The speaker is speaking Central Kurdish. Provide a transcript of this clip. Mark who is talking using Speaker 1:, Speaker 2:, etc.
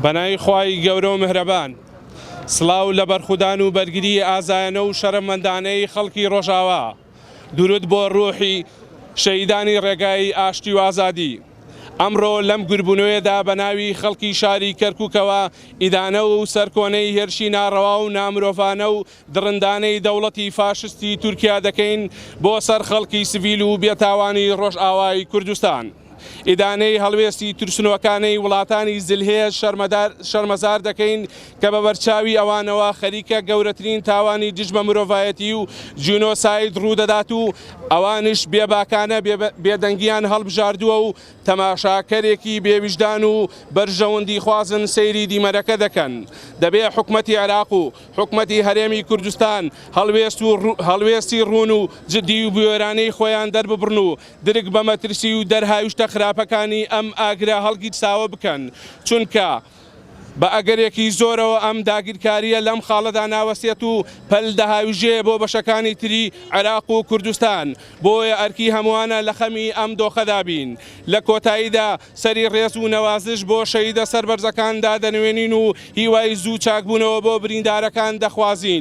Speaker 1: بەناوی خوای گەورە و میهرەبان سڵاو لە بەرخودان و بەرگری ئازایەنە و شەرمەندانەی خەڵکی ڕۆژاوا درود بۆ ڕوحی شەهیدانی ڕێگای ئاشتی و ئازادی ئەمڕۆ لەم گوربوونەوەیەدا بەناوی خەڵکی شاری کەرکووکەوە ئیدانە و سەرکۆنەی هێرشی ناڕەوا و نامرۆڤانە و دڕندانەی دەوڵەتی فاشستی تورکیا دەکەین بۆ سەر خەڵکی سڤیل و بێتاوانی ڕۆژئاوای کوردستان. ئیدانەی هەڵوێستی ترسنەوەکانەی وڵاتانی زلهێز شەرمەزار دەکەین کە بە بەرچاوی ئەوانەوە خەریکە گەورەترین تاوانی دژمە مرۆڤایەتی و جینۆساید ڕوودەدات و ئەوانش بێباکانە بێدەنگیان هەڵبژاردووە و تەماشاکەرێکی بێویژدان و بەرژەوەندی خوازن سەیری دیمەرەکە دەکەن. دەبێ حکومەتی عێراق و حکومەتی هەرێمی کوردستان هەڵوێستی ڕوون و جددی و بوێرانەی خۆیان دەرببڕن و درک بە مەترسی و دەرهاویشتە خراپەکانی ئەم ئاگرا هەڵگیت ساوە بکەن، چونکە بە ئەگەرێکی زۆرەوە ئەم داگیرکاریە لەم خاڵەدا ناوەسێت و پەل دەهاویژێ بۆ بەشەکانی تری عێراق و کوردستان. بۆیە ئەرکی هەمووانە لە خەمی ئەم دۆخەدا بین. لە کۆتاییدا سەری ڕێز و نەوازش بۆ شەهیدە سەربەرزەکاندا دەنوێنین و هیوای زوو چاکبوونەوە بۆ بریندارەکان دەخوازین.